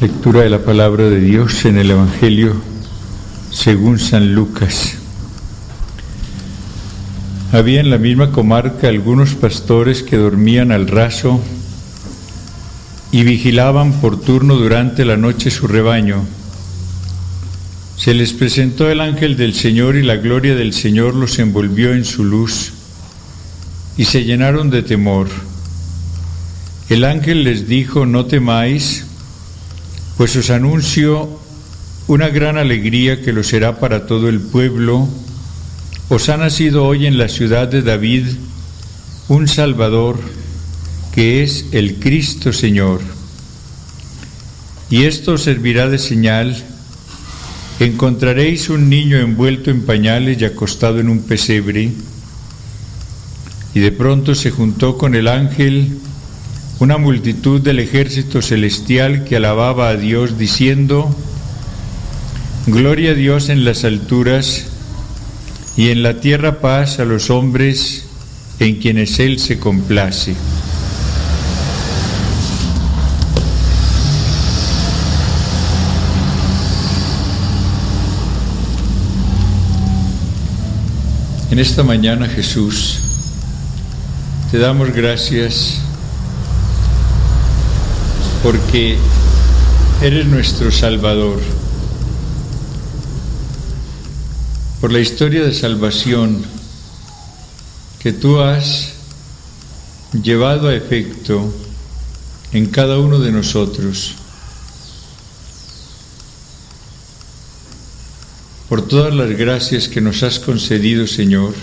Lectura de la palabra de Dios en el Evangelio según San Lucas. Había en la misma comarca algunos pastores que dormían al raso y vigilaban por turno durante la noche su rebaño. Se les presentó el ángel del Señor y la gloria del Señor los envolvió en su luz y se llenaron de temor. El ángel les dijo: no temáis, pues os anuncio una gran alegría que lo será para todo el pueblo. Os ha nacido hoy en la ciudad de David un Salvador, que es el Cristo Señor. Y esto os servirá de señal: encontraréis un niño envuelto en pañales y acostado en un pesebre. Y de pronto se juntó con el ángel una multitud del ejército celestial que alababa a Dios, diciendo: gloria a Dios en las alturas, y en la tierra paz a los hombres en quienes Él se complace. En esta mañana, Jesús, te damos gracias porque eres nuestro Salvador. Por la historia de salvación que tú has llevado a efecto en cada uno de nosotros. Por todas las gracias que nos has concedido, Señor.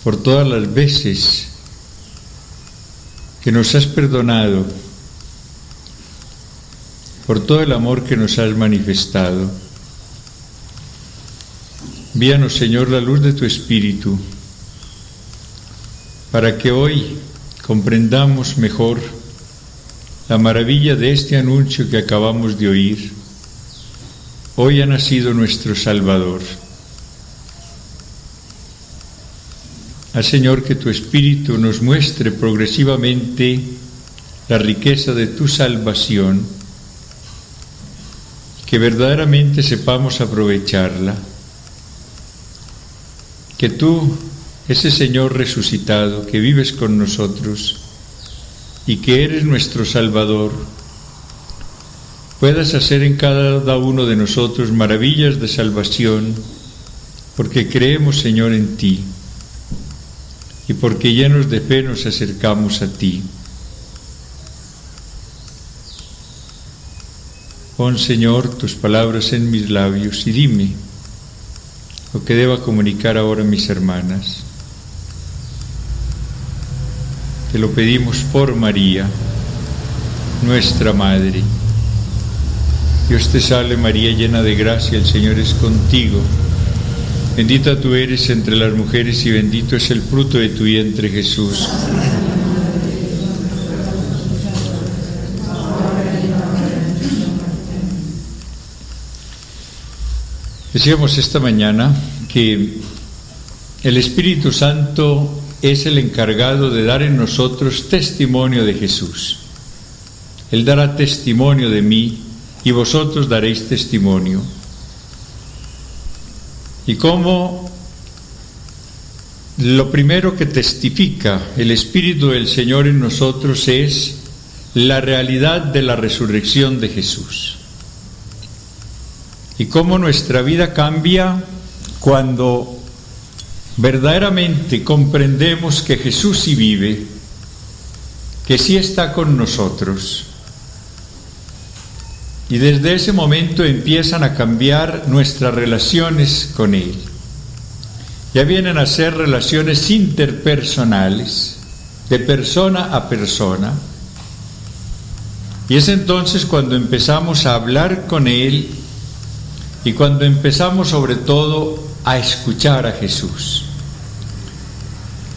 Por todas las veces que nos has perdonado, por todo el amor que nos has manifestado. Envíanos, Señor, la luz de tu Espíritu, para que hoy comprendamos mejor la maravilla de este anuncio que acabamos de oír. Hoy ha nacido nuestro Salvador. Haz, Señor, que tu Espíritu nos muestre progresivamente la riqueza de tu salvación, que verdaderamente sepamos aprovecharla, que tú, ese Señor resucitado, que vives con nosotros y que eres nuestro Salvador, puedas hacer en cada uno de nosotros maravillas de salvación, porque creemos, Señor, en ti. Y porque llenos de fe nos acercamos a ti. Pon, Señor, tus palabras en mis labios y dime lo que deba comunicar ahora a mis hermanas. Te lo pedimos por María, nuestra Madre. Dios te salve María, llena de gracia, el Señor es contigo. Bendita tú eres entre las mujeres y bendito es el fruto de tu vientre, Jesús. Decíamos esta mañana que el Espíritu Santo es el encargado de dar en nosotros testimonio de Jesús. Él dará testimonio de mí y vosotros daréis testimonio. Y como lo primero que testifica el Espíritu del Señor en nosotros es la realidad de la resurrección de Jesús. Y cómo nuestra vida cambia cuando verdaderamente comprendemos que Jesús sí vive, que sí está con nosotros. Y desde ese momento empiezan a cambiar nuestras relaciones con Él. Ya vienen a ser relaciones interpersonales, de persona a persona. Y es entonces cuando empezamos a hablar con Él y cuando empezamos sobre todo a escuchar a Jesús.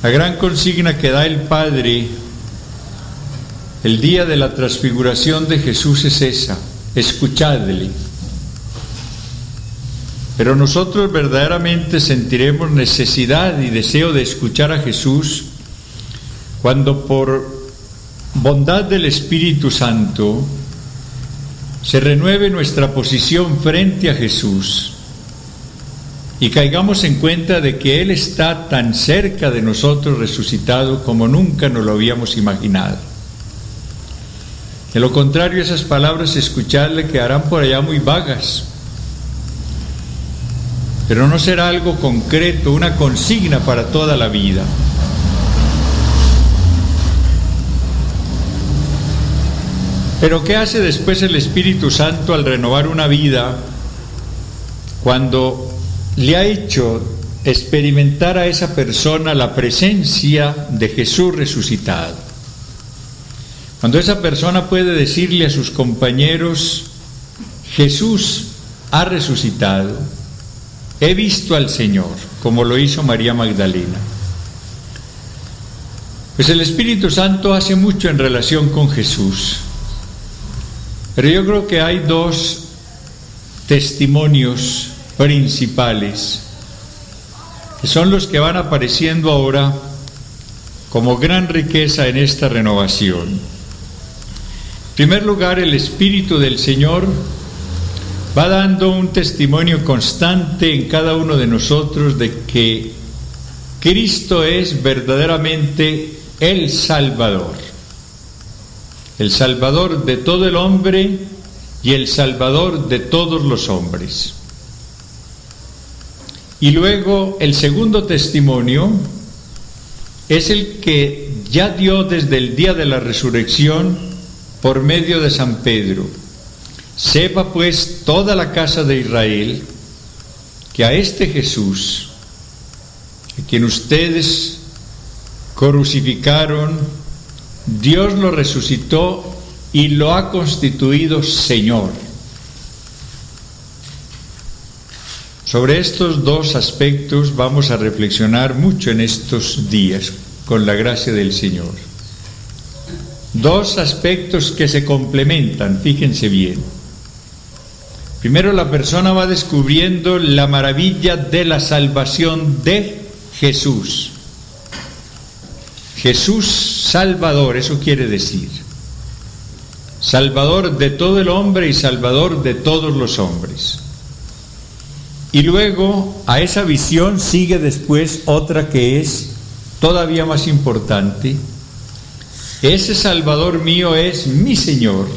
La gran consigna que da el Padre el día de la transfiguración de Jesús es esa: escuchadle. Pero nosotros verdaderamente sentiremos necesidad y deseo de escuchar a Jesús cuando por bondad del Espíritu Santo se renueve nuestra posición frente a Jesús y caigamos en cuenta de que Él está tan cerca de nosotros resucitado como nunca nos lo habíamos imaginado. De lo contrario, esas palabras escucharle quedarán por allá muy vagas, pero no será algo concreto, una consigna para toda la vida. Pero ¿qué hace después el Espíritu Santo al renovar una vida cuando le ha hecho experimentar a esa persona la presencia de Jesús resucitado? Cuando esa persona puede decirle a sus compañeros: Jesús ha resucitado, he visto al Señor, como lo hizo María Magdalena. Pues el Espíritu Santo hace mucho en relación con Jesús. Pero yo creo que hay dos testimonios principales, que son los que van apareciendo ahora como gran riqueza en esta renovación. En primer lugar, el Espíritu del Señor va dando un testimonio constante en cada uno de nosotros de que Cristo es verdaderamente el Salvador de todo el hombre y el Salvador de todos los hombres. Y luego el segundo testimonio es el que ya dio desde el día de la resurrección por medio de San Pedro. Sepa pues toda la casa de Israel que a este Jesús, a quien ustedes crucificaron, Dios lo resucitó y lo ha constituido Señor. Sobre estos dos aspectos vamos a reflexionar mucho en estos días, con la gracia del Señor. Dos aspectos que se complementan, fíjense bien. Primero, la persona va descubriendo la maravilla de la salvación de Jesús. Jesús Salvador, eso quiere decir Salvador de todo el hombre y Salvador de todos los hombres. Y luego a esa visión sigue después otra que es todavía más importante. Ese Salvador mío es mi Señor,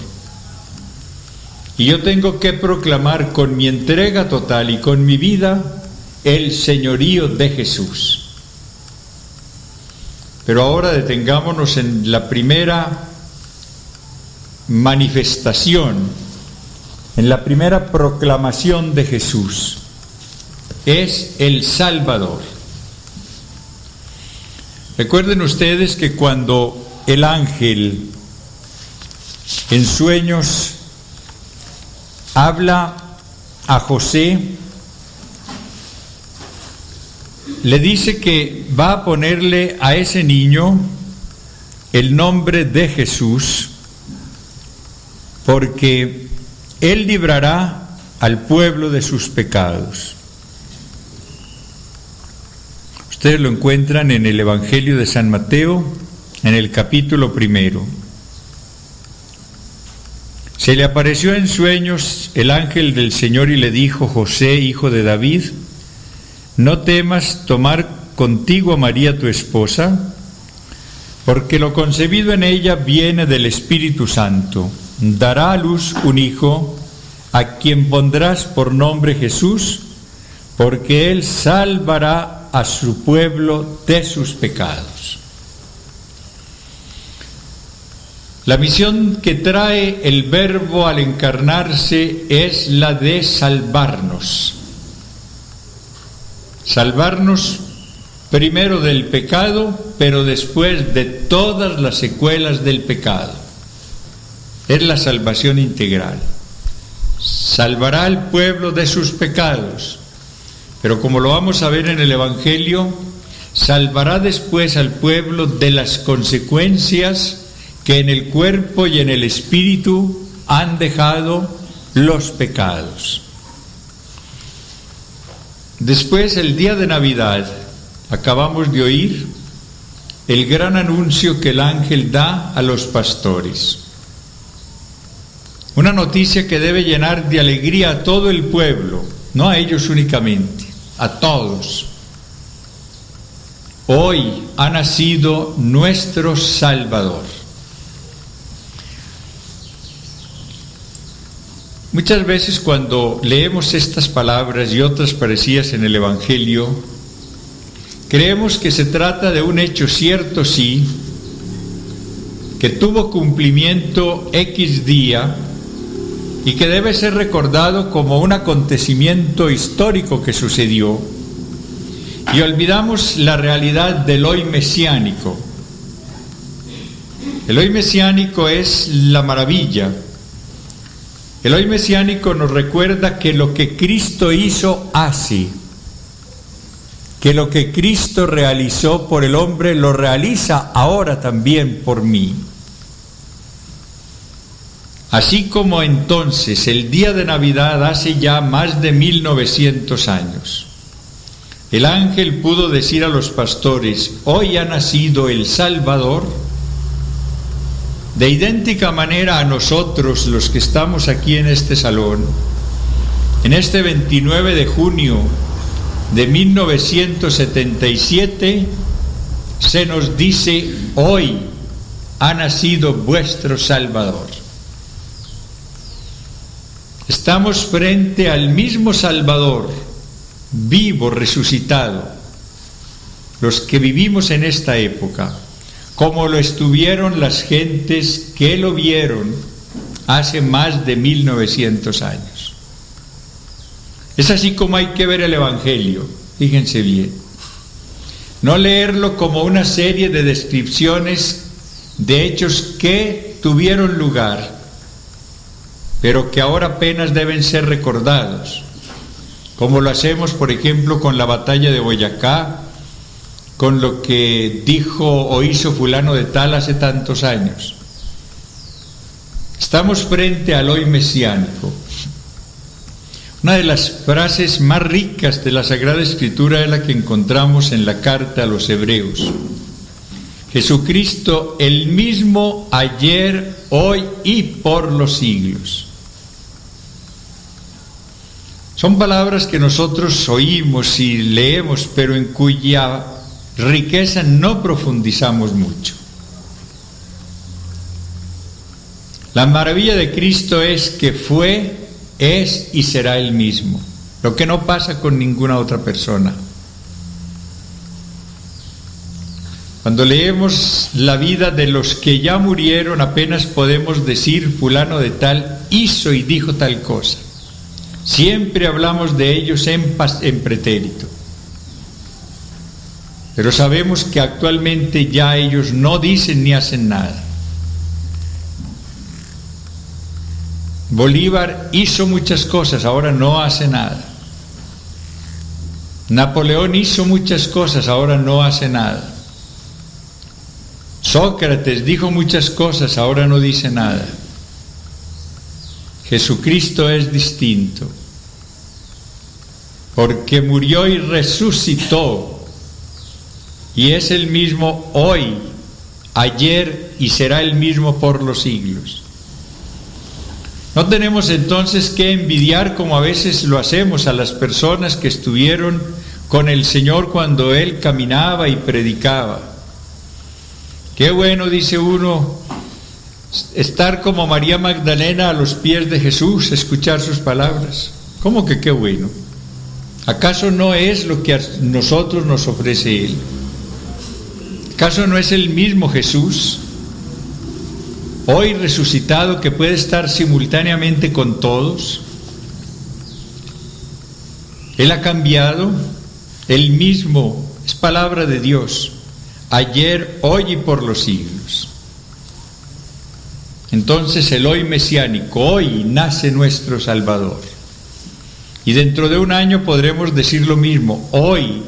y yo tengo que proclamar con mi entrega total y con mi vida el señorío de Jesús. Pero ahora detengámonos en la primera manifestación, en la primera proclamación de Jesús. Es el Salvador. Recuerden ustedes que cuando el ángel en sueños habla a José, le dice que va a ponerle a ese niño el nombre de Jesús, porque él librará al pueblo de sus pecados. Ustedes lo encuentran en el Evangelio de San Mateo, en el capítulo 1. Se le apareció en sueños el ángel del Señor y le dijo: José, hijo de David, no temas tomar contigo a María tu esposa, porque lo concebido en ella viene del Espíritu Santo. Dará a luz un hijo, a quien pondrás por nombre Jesús, porque él salvará a su pueblo de sus pecados. La misión que trae el Verbo al encarnarse es la de salvarnos. Salvarnos primero del pecado, pero después de todas las secuelas del pecado. Es la salvación integral. Salvará al pueblo de sus pecados, pero como lo vamos a ver en el Evangelio, salvará después al pueblo de las consecuencias que en el cuerpo y en el espíritu han dejado los pecados. Después, el día de Navidad, acabamos de oír el gran anuncio que el ángel da a los pastores. Una noticia que debe llenar de alegría a todo el pueblo, no a ellos únicamente, a todos. Hoy ha nacido nuestro Salvador. Muchas veces cuando leemos estas palabras y otras parecidas en el Evangelio, creemos que se trata de un hecho cierto, sí, que tuvo cumplimiento X día y que debe ser recordado como un acontecimiento histórico que sucedió, y olvidamos la realidad del hoy mesiánico. El hoy mesiánico es la maravilla. El hoy mesiánico nos recuerda que lo que Cristo hizo hace, que lo que Cristo realizó por el hombre lo realiza ahora también por mí. Así como entonces el día de Navidad hace ya más de 1900 años, el ángel pudo decir a los pastores: hoy ha nacido el Salvador. De idéntica manera a nosotros, los que estamos aquí en este salón, en este 29 de junio de 1977, se nos dice: hoy ha nacido vuestro Salvador. Estamos frente al mismo Salvador, vivo, resucitado, los que vivimos en esta época, como lo estuvieron las gentes que lo vieron hace más de 1900 años. Es así como hay que ver el Evangelio, fíjense bien. No leerlo como una serie de descripciones de hechos que tuvieron lugar, pero que ahora apenas deben ser recordados, como lo hacemos, por ejemplo, con la batalla de Boyacá, con lo que dijo o hizo fulano de tal hace tantos años. Estamos frente al hoy mesiánico. Una de las frases más ricas de la Sagrada Escritura es la que encontramos en la carta a los Hebreos. Jesucristo, el mismo ayer, hoy y por los siglos. Son palabras que nosotros oímos y leemos, pero en cuya riqueza no profundizamos mucho. La maravilla de Cristo es que fue, es y será el mismo, lo que no pasa con ninguna otra persona. Cuando leemos la vida de los que ya murieron, apenas podemos decir fulano de tal hizo y dijo tal cosa. Siempre hablamos de ellos en pretérito. Pero sabemos que actualmente ya ellos no dicen ni hacen nada. Bolívar hizo muchas cosas, ahora no hace nada. Napoleón hizo muchas cosas, ahora no hace nada. Sócrates dijo muchas cosas, ahora no dice nada. Jesucristo es distinto, porque murió y resucitó. Y es el mismo hoy, ayer y será el mismo por los siglos. No tenemos entonces que envidiar, como a veces lo hacemos, a las personas que estuvieron con el Señor cuando Él caminaba y predicaba. Qué bueno, dice uno, estar como María Magdalena a los pies de Jesús, escuchar sus palabras. ¿Cómo que qué bueno? ¿Acaso no es lo que a nosotros nos ofrece Él? ¿Acaso no es el mismo Jesús, hoy resucitado, que puede estar simultáneamente con todos? Él ha cambiado, Él mismo es palabra de Dios, ayer, hoy y por los siglos. Entonces el hoy mesiánico, hoy nace nuestro Salvador. Y dentro de un año podremos decir lo mismo, hoy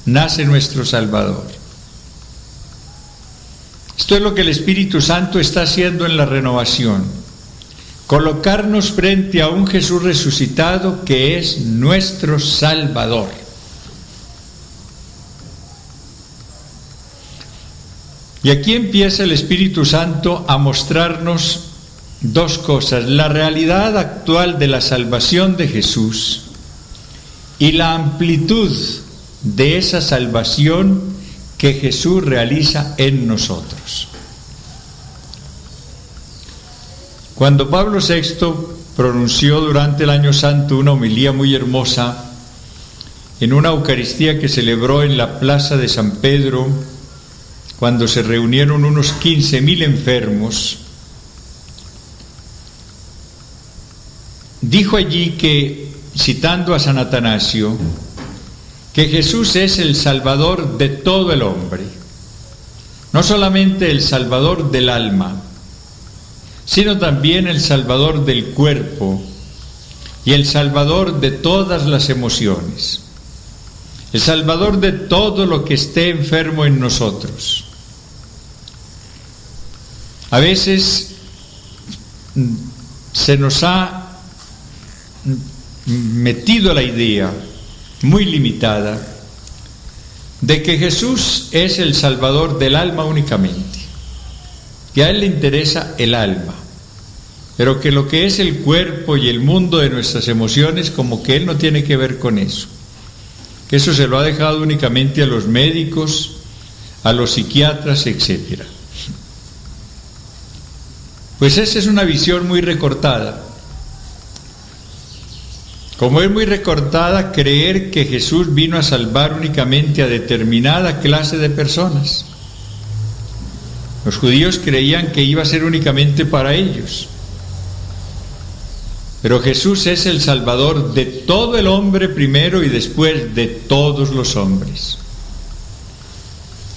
nace nuestro Salvador. Esto es lo que el Espíritu Santo está haciendo en la renovación, colocarnos frente a un Jesús resucitado que es nuestro Salvador. Y aquí empieza el Espíritu Santo a mostrarnos dos cosas: la realidad actual de la salvación de Jesús y la amplitud de esa salvación que Jesús realiza en nosotros. Cuando Pablo VI pronunció durante el Año Santo una homilía muy hermosa en una Eucaristía que celebró en la plaza de San Pedro, cuando se reunieron unos 15.000 enfermos, dijo allí que, citando a San Atanasio, que Jesús es el Salvador de todo el hombre, no solamente el Salvador del alma, sino también el Salvador del cuerpo y el Salvador de todas las emociones, el Salvador de todo lo que esté enfermo en nosotros. A veces se nos ha metido la idea muy limitada de que Jesús es el Salvador del alma únicamente, que a Él le interesa el alma, pero que lo que es el cuerpo y el mundo de nuestras emociones, como que Él no tiene que ver con eso, que eso se lo ha dejado únicamente a los médicos, a los psiquiatras, etc. Pues esa es una visión muy recortada. Como es muy recortada creer que Jesús vino a salvar únicamente a determinada clase de personas. Los judíos creían que iba a ser únicamente para ellos. Pero Jesús es el Salvador de todo el hombre primero y después de todos los hombres.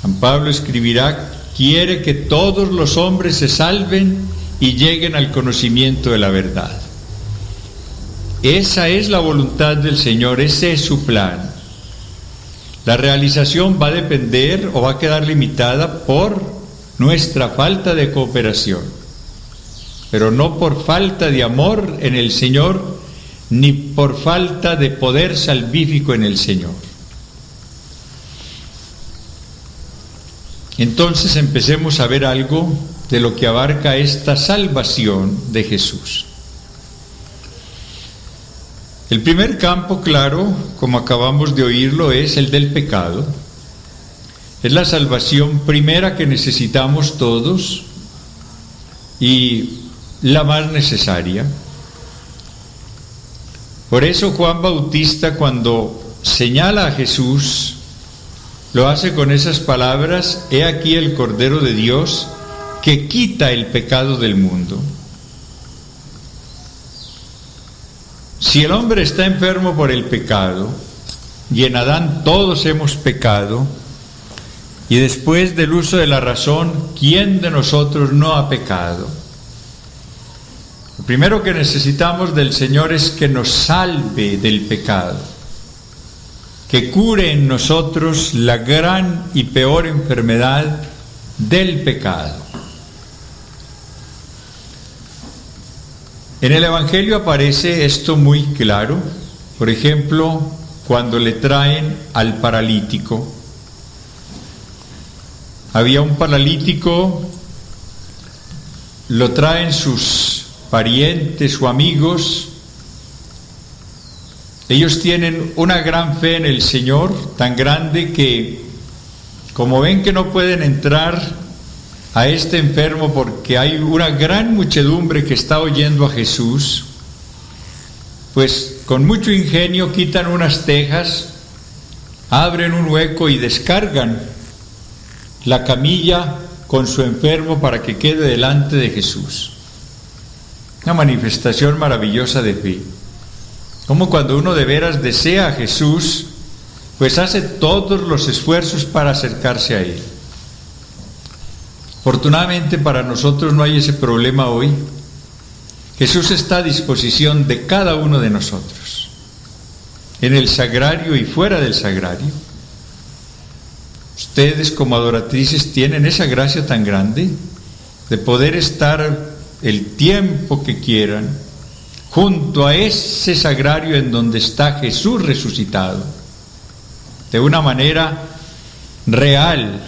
San Pablo escribirá: quiere que todos los hombres se salven y lleguen al conocimiento de la verdad. Esa es la voluntad del Señor, ese es su plan. La realización va a depender o va a quedar limitada por nuestra falta de cooperación, pero no por falta de amor en el Señor, ni por falta de poder salvífico en el Señor. Entonces empecemos a ver algo de lo que abarca esta salvación de Jesús. El primer campo, claro, como acabamos de oírlo, es el del pecado. Es la salvación primera que necesitamos todos y la más necesaria. Por eso Juan Bautista, cuando señala a Jesús, lo hace con esas palabras: he aquí el Cordero de Dios que quita el pecado del mundo. Si el hombre está enfermo por el pecado, y en Adán todos hemos pecado, y después del uso de la razón, ¿quién de nosotros no ha pecado? Lo primero que necesitamos del Señor es que nos salve del pecado, que cure en nosotros la gran y peor enfermedad del pecado. En el Evangelio aparece esto muy claro. Por ejemplo, cuando le traen al paralítico. Había un paralítico, lo traen sus parientes o amigos. Ellos tienen una gran fe en el Señor, tan grande que, como ven que no pueden entrar a este enfermo porque hay una gran muchedumbre que está oyendo a Jesús, pues con mucho ingenio quitan unas tejas, abren un hueco y descargan la camilla con su enfermo para que quede delante de Jesús. Una manifestación maravillosa de fe. Como cuando uno de veras desea a Jesús, pues hace todos los esfuerzos para acercarse a Él. Afortunadamente para nosotros no hay ese problema hoy. Jesús está a disposición de cada uno de nosotros, en el sagrario y fuera del sagrario. Ustedes como adoratrices tienen esa gracia tan grande de poder estar el tiempo que quieran junto a ese sagrario en donde está Jesús resucitado, de una manera real,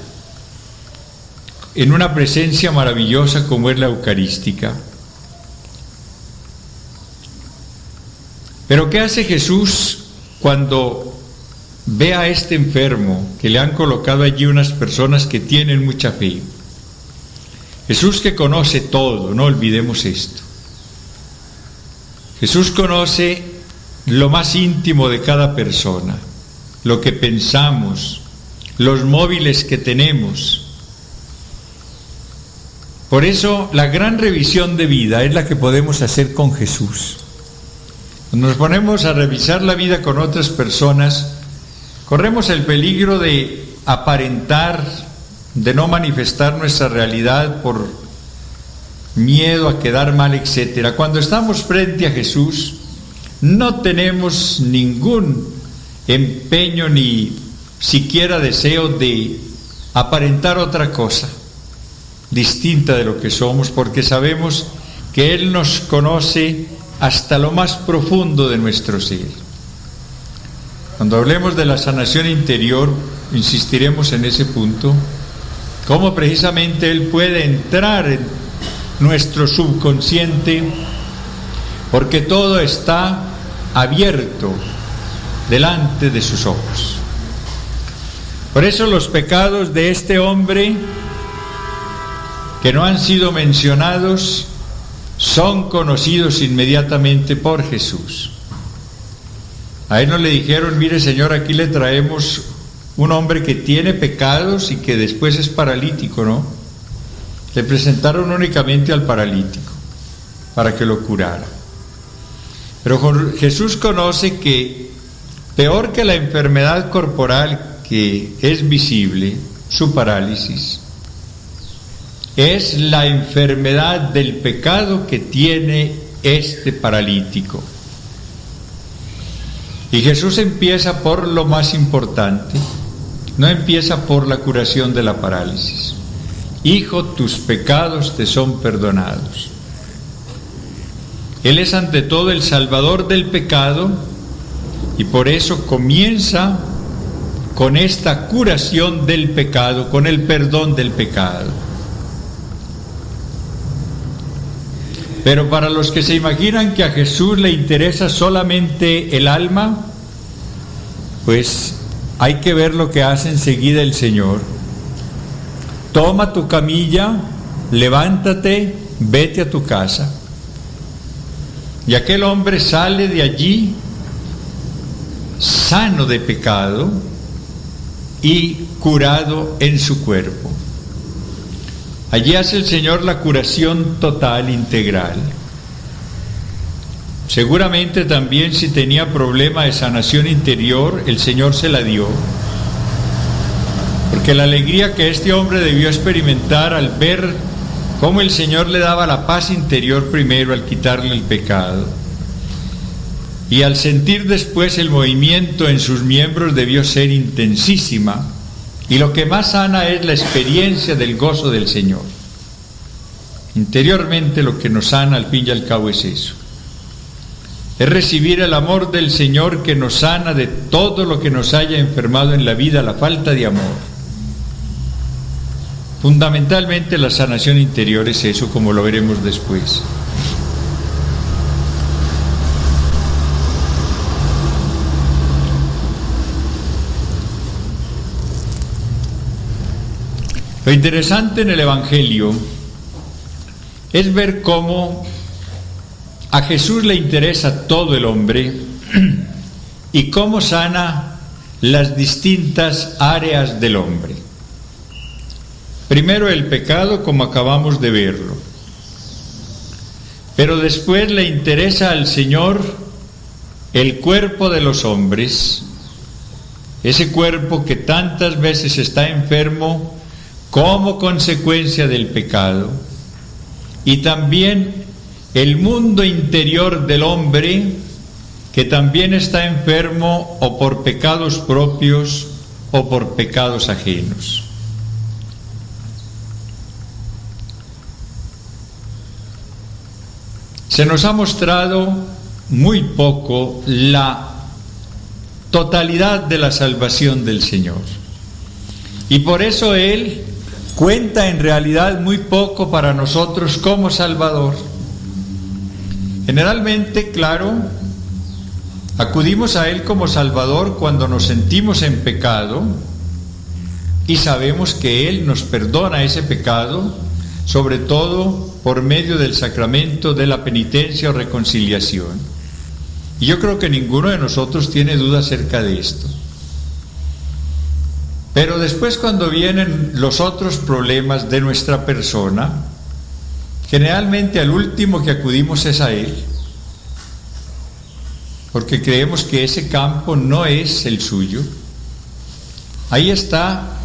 en una presencia maravillosa como es la eucarística. Pero ¿qué hace Jesús cuando ve a este enfermo que le han colocado allí unas personas que tienen mucha fe? Jesús, que conoce todo, no olvidemos esto. Jesús conoce lo más íntimo de cada persona, lo que pensamos, los móviles que tenemos. Por eso la gran revisión de vida es la que podemos hacer con Jesús. Cuando nos ponemos a revisar la vida con otras personas, corremos el peligro de aparentar, de no manifestar nuestra realidad por miedo a quedar mal, etc. Cuando estamos frente a Jesús, no tenemos ningún empeño ni siquiera deseo de aparentar otra cosa distinta de lo que somos, porque sabemos que Él nos conoce hasta lo más profundo de nuestro ser. Cuando hablemos de la sanación interior, insistiremos en ese punto, cómo precisamente Él puede entrar en nuestro subconsciente, porque todo está abierto delante de sus ojos. Por eso los pecados de este hombre que no han sido mencionados son conocidos inmediatamente por Jesús. A él no le dijeron: mire, Señor, aquí le traemos un hombre que tiene pecados y que después es paralítico, ¿no? Le presentaron únicamente al paralítico para que lo curara. Pero Jesús conoce que peor que la enfermedad corporal que es visible, su parálisis, es la enfermedad del pecado que tiene este paralítico. Y Jesús empieza por lo más importante, no empieza por la curación de la parálisis. Hijo, tus pecados te son perdonados. Él es ante todo el salvador del pecado y por eso comienza con esta curación del pecado, con el perdón del pecado. Pero para los que se imaginan que a Jesús le interesa solamente el alma, pues hay que ver lo que hace enseguida el Señor. Toma tu camilla, levántate, vete a tu casa. Y aquel hombre sale de allí sano de pecado y curado en su cuerpo. Allí hace el Señor la curación total, integral. Seguramente también si tenía problema de sanación interior, el Señor se la dio. Porque la alegría que este hombre debió experimentar al ver cómo el Señor le daba la paz interior primero al quitarle el pecado, y al sentir después el movimiento en sus miembros debió ser intensísima. Y lo que más sana es la experiencia del gozo del Señor. Interiormente lo que nos sana al fin y al cabo es eso. Es recibir el amor del Señor que nos sana de todo lo que nos haya enfermado en la vida, la falta de amor. Fundamentalmente la sanación interior es eso, como lo veremos después. Lo interesante en el Evangelio es ver cómo a Jesús le interesa todo el hombre y cómo sana las distintas áreas del hombre. Primero el pecado, como acabamos de verlo, pero después le interesa al Señor el cuerpo de los hombres, ese cuerpo que tantas veces está enfermo como consecuencia del pecado, y también el mundo interior del hombre que también está enfermo o por pecados propios o por pecados ajenos. Se nos ha mostrado muy poco la totalidad de la salvación del Señor, y por eso Él cuenta en realidad muy poco para nosotros como Salvador. Generalmente, claro, acudimos a Él como Salvador cuando nos sentimos en pecado y sabemos que Él nos perdona ese pecado, sobre todo por medio del sacramento de la penitencia o reconciliación. Y yo creo que ninguno de nosotros tiene duda acerca de esto. Pero después, cuando vienen los otros problemas de nuestra persona, generalmente al último que acudimos es a Él, porque creemos que ese campo no es el suyo. Ahí está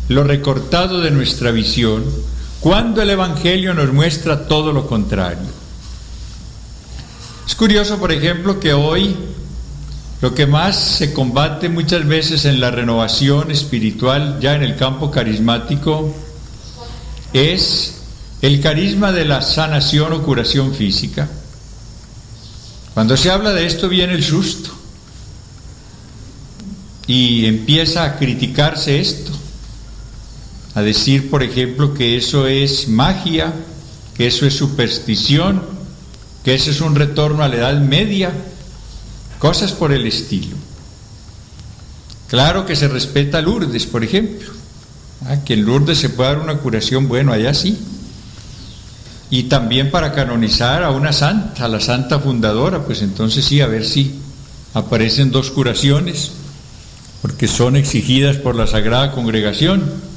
lo recortado de nuestra visión, cuando el Evangelio nos muestra todo lo contrario. Es curioso, por ejemplo, que hoy lo que más se combate muchas veces en la renovación espiritual, ya en el campo carismático, es el carisma de la sanación o curación física. Cuando se habla de esto viene el susto y empieza a criticarse esto, a decir, por ejemplo, que eso es magia, que eso es superstición, que eso es un retorno a la Edad Media, cosas por el estilo. Claro que se respeta a Lourdes, por ejemplo, que en Lourdes se puede dar una curación, bueno, allá sí. Y también para canonizar a una santa, a la santa fundadora, pues entonces sí, a ver si aparecen 2 curaciones, porque son exigidas por la Sagrada Congregación.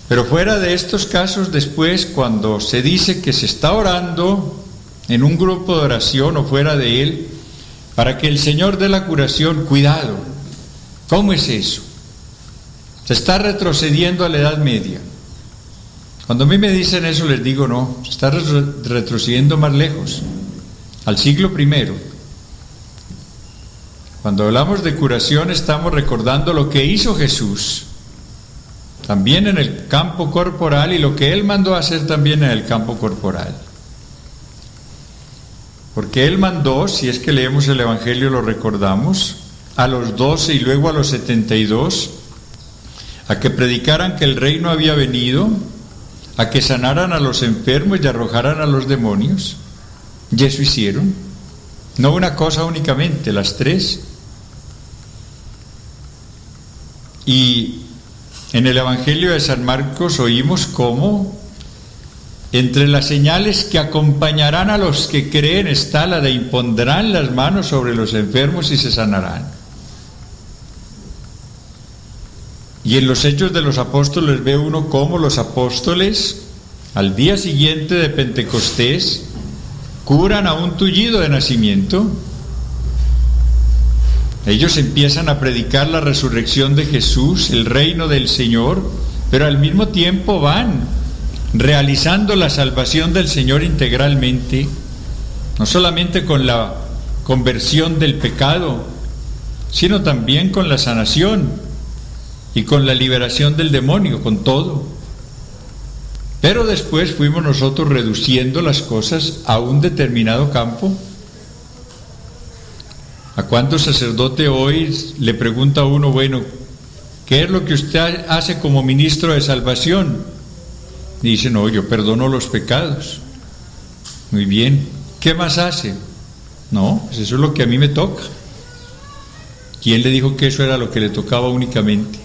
Pero fuera de estos casos, después, cuando se dice que se está orando en un grupo de oración o fuera de él, para que el Señor dé la curación, cuidado, ¿cómo es eso? Se está retrocediendo a la Edad Media. Cuando a mí me dicen eso, les digo, no, se está retrocediendo más lejos, al siglo I. Cuando hablamos de curación, estamos recordando lo que hizo Jesús, también en el campo corporal, y lo que Él mandó a hacer también en el campo corporal. Porque Él mandó, si es que leemos el Evangelio lo recordamos, a los 12 y luego a los 72, a que predicaran que el reino había venido, a que sanaran a los enfermos y arrojaran a los demonios. Y eso hicieron. No una cosa únicamente, las 3. Y en el Evangelio de San Marcos oímos cómo entre las señales que acompañarán a los que creen está la de impondrán las manos sobre los enfermos y se sanarán. Y en los Hechos de los Apóstoles ve uno cómo los apóstoles, al día siguiente de Pentecostés, curan a un tullido de nacimiento. Ellos empiezan a predicar la resurrección de Jesús, el reino del Señor, pero al mismo tiempo van realizando la salvación del Señor integralmente, no solamente con la conversión del pecado, sino también con la sanación y con la liberación del demonio, con todo. Pero después fuimos nosotros reduciendo las cosas a un determinado campo. ¿A cuánto sacerdote hoy le pregunta a uno, bueno, ¿qué es lo que usted hace como ministro de salvación? Y dice, no, yo perdono los pecados. Muy bien, ¿qué más hace? No, pues eso es lo que a mí me toca. ¿Quién le dijo que eso era lo que le tocaba únicamente?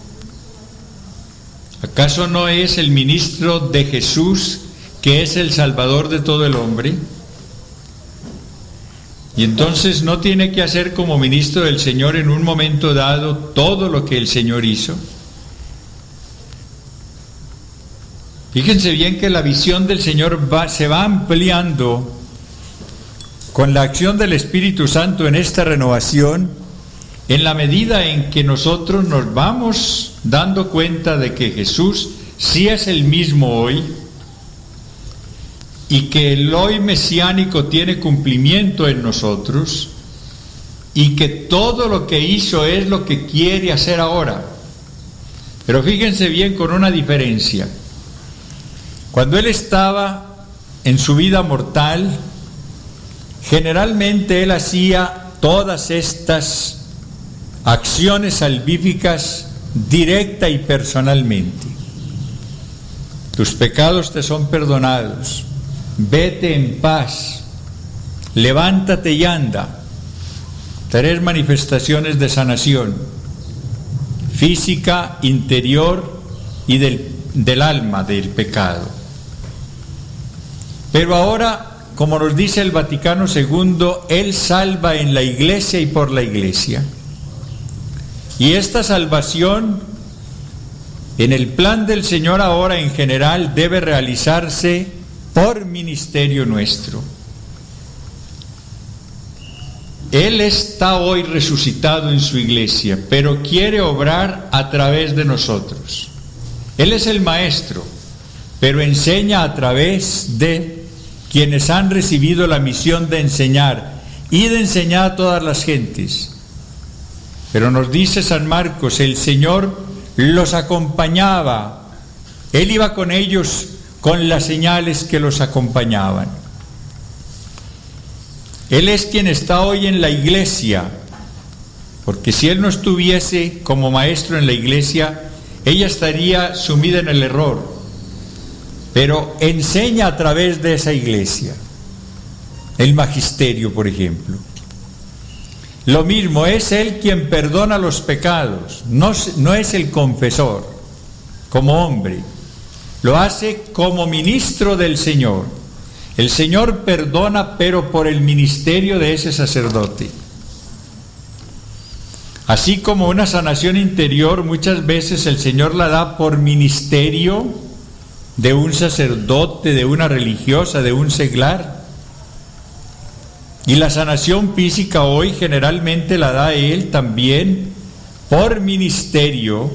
¿Acaso no es el ministro de Jesús, que es el Salvador de todo el hombre? Y entonces no tiene que hacer como ministro del Señor en un momento dado todo lo que el Señor hizo. Fíjense bien que la visión del Señor se va ampliando con la acción del Espíritu Santo en esta renovación, en la medida en que nosotros nos vamos dando cuenta de que Jesús sí es el mismo hoy, y que el hoy mesiánico tiene cumplimiento en nosotros, y que todo lo que hizo es lo que quiere hacer ahora. Pero fíjense bien con una diferencia. Cuando Él estaba en su vida mortal, generalmente Él hacía todas estas acciones salvíficas directa y personalmente. tus pecados te son perdonados, vete en paz, levántate y anda. 3 manifestaciones de sanación, física, interior y del alma, del pecado. Pero ahora, como nos dice el Vaticano II, Él salva en la Iglesia y por la Iglesia. Y esta salvación, en el plan del Señor ahora en general, debe realizarse por ministerio nuestro. Él está hoy resucitado en su Iglesia, pero quiere obrar a través de nosotros. Él es el Maestro, pero enseña a través de quienes han recibido la misión de enseñar y de enseñar a todas las gentes. Pero nos dice San Marcos, el Señor los acompañaba, Él iba con ellos con las señales que los acompañaban. Él es quien está hoy en la Iglesia, porque si Él no estuviese como Maestro en la Iglesia, ella estaría sumida en el error. Pero enseña a través de esa Iglesia, el magisterio, por ejemplo. Lo mismo, es Él quien perdona los pecados, no es el confesor, como hombre. Lo hace como ministro del Señor. El Señor perdona, pero por el ministerio de ese sacerdote. Así como una sanación interior, muchas veces el Señor la da por ministerio de un sacerdote, de una religiosa, de un seglar. Y la sanación física hoy generalmente la da Él también por ministerio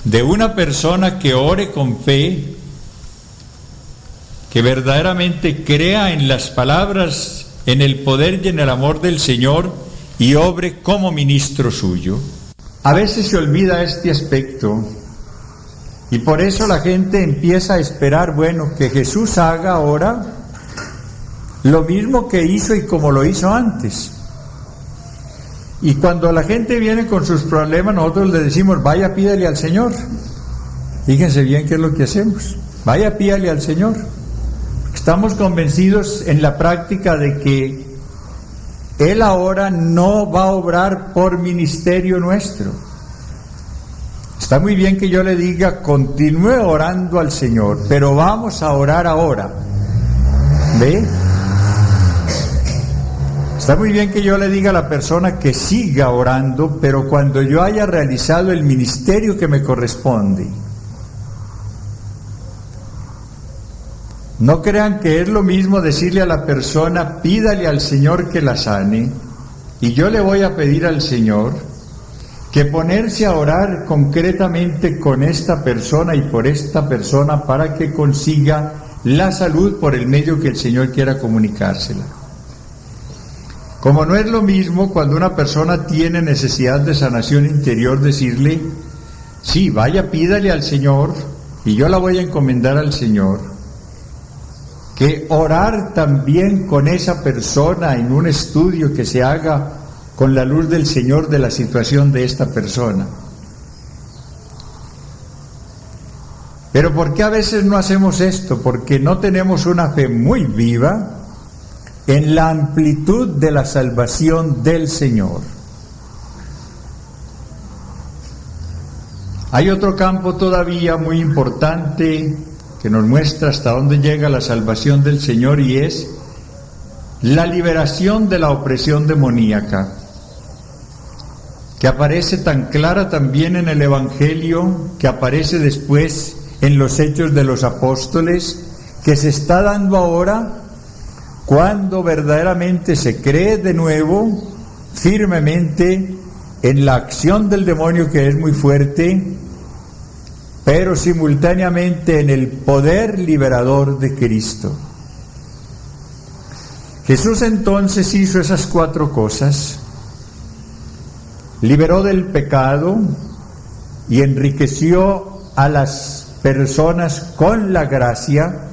de una persona que ore con fe, que verdaderamente crea en las palabras, en el poder y en el amor del Señor y obre como ministro suyo. A veces se olvida este aspecto y por eso la gente empieza a esperar, bueno, que Jesús haga ahora lo mismo que hizo y como lo hizo antes. Y cuando la gente viene con sus problemas, nosotros le decimos, vaya, pídale al Señor. Fíjense bien qué es lo que hacemos. Vaya, pídale al Señor. Estamos convencidos en la práctica de que Él ahora no va a obrar por ministerio nuestro. Está muy bien que yo le diga, continúe orando al Señor, pero vamos a orar ahora. ¿Ve? Está muy bien que yo le diga a la persona que siga orando, pero cuando yo haya realizado el ministerio que me corresponde. No crean que es lo mismo decirle a la persona, pídale al Señor que la sane, y yo le voy a pedir al Señor, que ponerse a orar concretamente con esta persona y por esta persona para que consiga la salud por el medio que el Señor quiera comunicársela. Como no es lo mismo cuando una persona tiene necesidad de sanación interior decirle, sí, vaya, pídale al Señor y yo la voy a encomendar al Señor, que orar también con esa persona en un estudio que se haga con la luz del Señor de la situación de esta persona. Pero ¿por qué a veces no hacemos esto? Porque no tenemos una fe muy viva en la amplitud de la salvación del Señor. Hay otro campo todavía muy importante que nos muestra hasta dónde llega la salvación del Señor, y es la liberación de la opresión demoníaca, que aparece tan clara también en el Evangelio, que aparece después en los Hechos de los Apóstoles, que se está dando ahora cuando verdaderamente se cree de nuevo firmemente en la acción del demonio, que es muy fuerte, pero simultáneamente en el poder liberador de Cristo. Jesús entonces hizo esas 4 cosas: liberó del pecado y enriqueció a las personas con la gracia,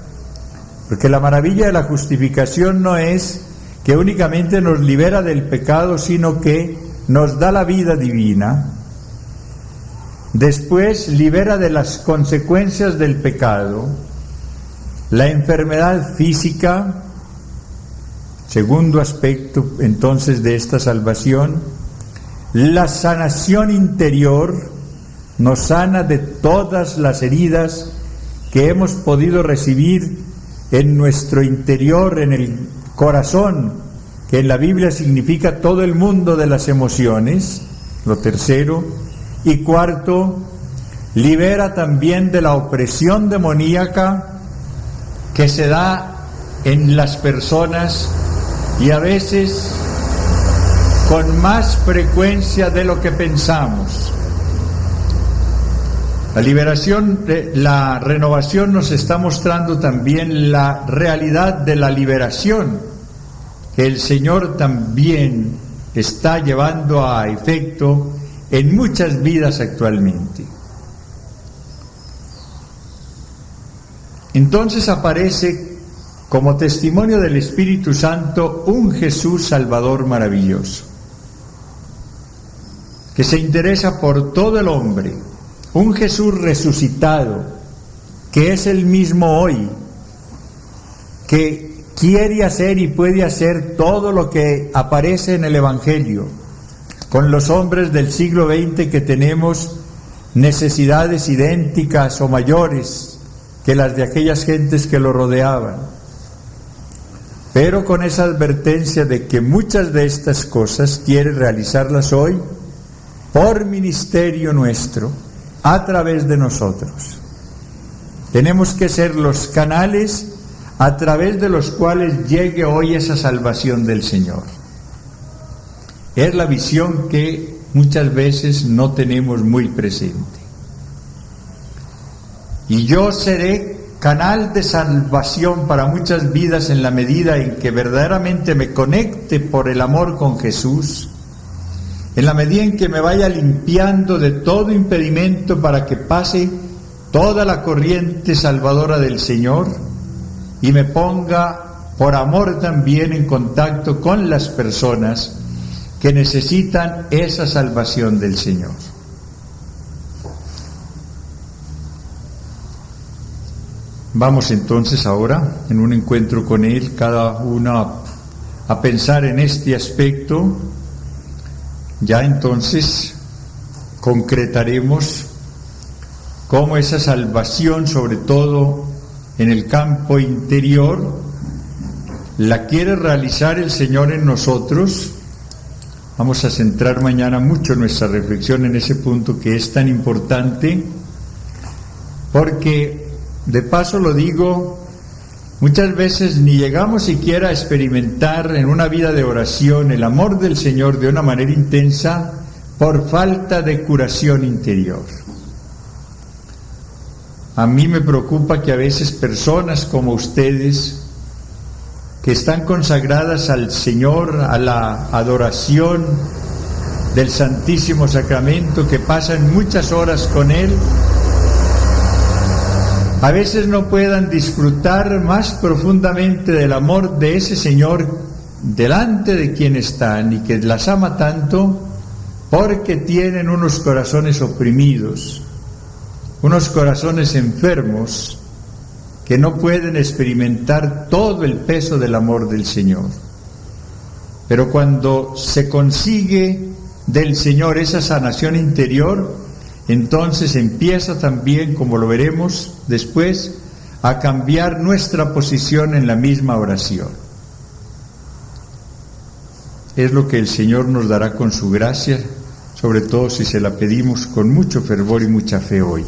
porque la maravilla de la justificación no es que únicamente nos libera del pecado, sino que nos da la vida divina. Después libera de las consecuencias del pecado, la enfermedad física. Segundo aspecto entonces de esta salvación, la sanación interior. Nos sana de todas las heridas que hemos podido recibir en nuestro interior, en el corazón, que en la Biblia significa todo el mundo de las emociones. Lo tercero. Y cuarto, libera también de la opresión demoníaca que se da en las personas, y a veces con más frecuencia de lo que pensamos. La liberación, la renovación nos está mostrando también la realidad de la liberación que el Señor también está llevando a efecto en muchas vidas actualmente. Entonces aparece como testimonio del Espíritu Santo un Jesús Salvador maravilloso, que se interesa por todo el hombre, un Jesús resucitado, que es el mismo hoy, que quiere hacer y puede hacer todo lo que aparece en el Evangelio, con los hombres del siglo XX que tenemos necesidades idénticas o mayores que las de aquellas gentes que lo rodeaban, pero con esa advertencia de que muchas de estas cosas quiere realizarlas hoy por ministerio nuestro, a través de nosotros. Tenemos que ser los canales a través de los cuales llegue hoy esa salvación del Señor. Es la visión que muchas veces no tenemos muy presente. Y yo seré canal de salvación para muchas vidas en la medida en que verdaderamente me conecte por el amor con Jesús, en la medida en que me vaya limpiando de todo impedimento para que pase toda la corriente salvadora del Señor y me ponga por amor también en contacto con las personas que necesitan esa salvación del Señor. Vamos entonces ahora, en un encuentro con Él, cada uno a pensar en este aspecto. Ya entonces concretaremos cómo esa salvación, sobre todo en el campo interior, la quiere realizar el Señor en nosotros. Vamos a centrar mañana mucho nuestra reflexión en ese punto que es tan importante, porque, de paso lo digo, muchas veces ni llegamos siquiera a experimentar en una vida de oración el amor del Señor de una manera intensa por falta de curación interior. A mí me preocupa que a veces personas como ustedes, que están consagradas al Señor, a la adoración del Santísimo Sacramento, que pasan muchas horas con Él, a veces no puedan disfrutar más profundamente del amor de ese Señor delante de quien están y que las ama tanto, porque tienen unos corazones oprimidos, unos corazones enfermos, que no pueden experimentar todo el peso del amor del Señor. Pero cuando se consigue del Señor esa sanación interior, entonces empieza también, como lo veremos después, a cambiar nuestra posición en la misma oración. Es lo que el Señor nos dará con su gracia, sobre todo si se la pedimos con mucho fervor y mucha fe hoy.